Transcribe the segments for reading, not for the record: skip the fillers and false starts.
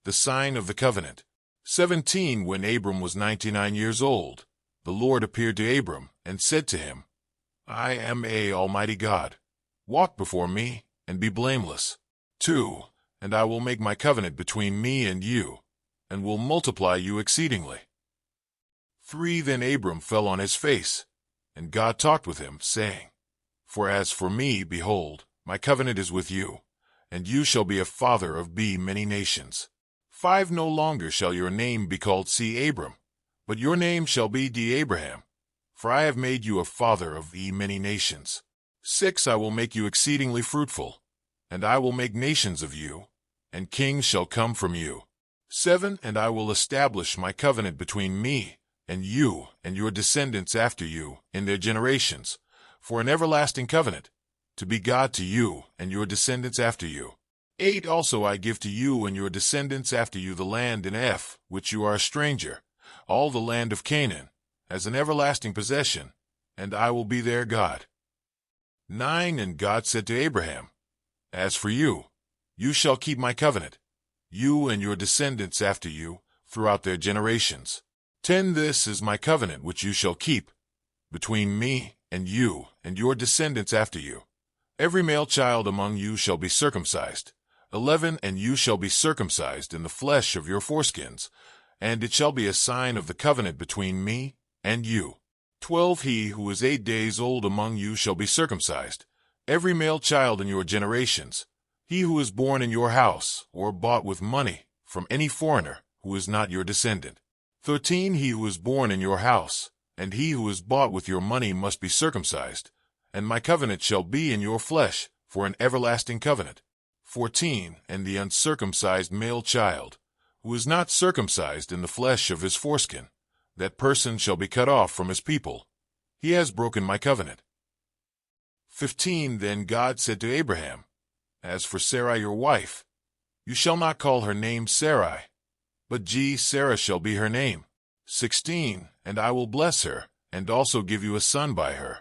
the sign of the covenant. 17 When Abram was 99 years old, the Lord appeared to Abram and said to him, I am Almighty God. Walk before me and be blameless. 2 And I will make my covenant between me and you, and will multiply you exceedingly. 3 Then Abram fell on his face, and God talked with him, saying, For as for me, behold, my covenant is with you, and you shall be a father of many nations. 5 No longer shall your name be called Abram, but your name shall be Abraham, for I have made you a father of many nations. 6 I will make you exceedingly fruitful, and I will make nations of you, and kings shall come from you. 7 And I will establish my covenant between me and you and your descendants after you in their generations, for an everlasting covenant, to be God to you and your descendants after you. 8 Also I give to you and your descendants after you the land in which you are a stranger, all the land of Canaan, as an everlasting possession, and I will be their God. 9 And God said to Abraham, As for you, you shall keep my covenant, you and your descendants after you, throughout their generations. 10 This is my covenant which you shall keep, between me and you and your descendants after you. Every male child among you shall be circumcised. 11 And you shall be circumcised in the flesh of your foreskins, and it shall be a sign of the covenant between me and you. 12 He who is 8 days old among you shall be circumcised, every male child in your generations, he who is born in your house, or bought with money, from any foreigner, who is not your descendant. 13 He who is born in your house, and he who is bought with your money must be circumcised, and my covenant shall be in your flesh, for an everlasting covenant. 14 And the uncircumcised male child, who is not circumcised in the flesh of his foreskin, that person shall be cut off from his people. He has broken my covenant. 15 Then God said to Abraham, As for Sarai your wife, you shall not call her name Sarai, but Sarah shall be her name. 16 And I will bless her, and also give you a son by her.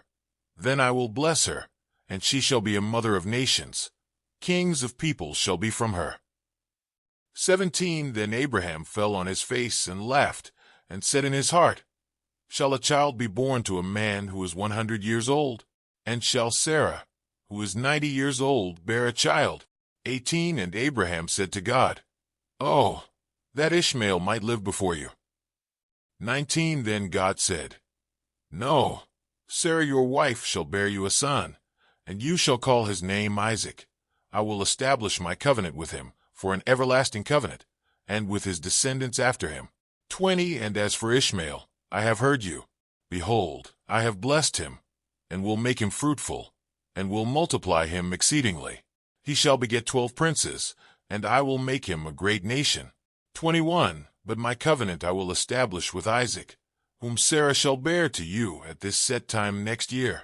Then I will bless her, and she shall be a mother of nations. Kings of peoples shall be from her. 17 Then Abraham fell on his face and laughed, and said in his heart, Shall a child be born to a man who is 100 years old? And shall Sarah, who is 90 years old, bear a child? 18 And Abraham said to God, Oh, that Ishmael might live before you. 19 Then God said, No, Sarah your wife shall bear you a son, and you shall call his name Isaac. I will establish my covenant with him, for an everlasting covenant, and with his descendants after him. 20 And as for Ishmael, I have heard you. Behold, I have blessed him, and will make him fruitful, and will multiply him exceedingly. He shall beget 12 princes, and I will make him a great nation. 21 But my covenant I will establish with Isaac, whom Sarah shall bear to you at this set time next year.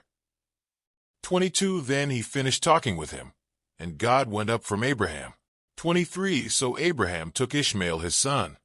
22 Then he finished talking with him, and God went up from Abraham. 23 So Abraham took Ishmael his son,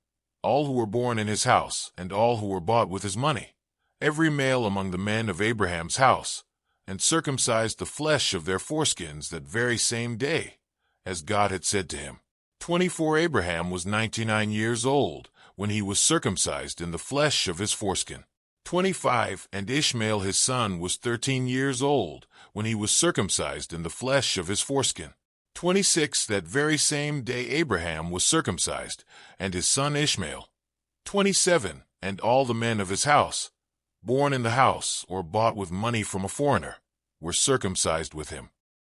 all who were born in his house, and all who were bought with his money, every male among the men of Abraham's house, and circumcised the flesh of their foreskins that very same day, as God had said to him. 24 Abraham was 99 years old when he was circumcised in the flesh of his foreskin. 25 And Ishmael his son was 13 years old when he was circumcised in the flesh of his foreskin. 26 That very same day Abraham was circumcised, and his son Ishmael. 27 And all the men of his house, born in the house or bought with money from a foreigner, were circumcised with him.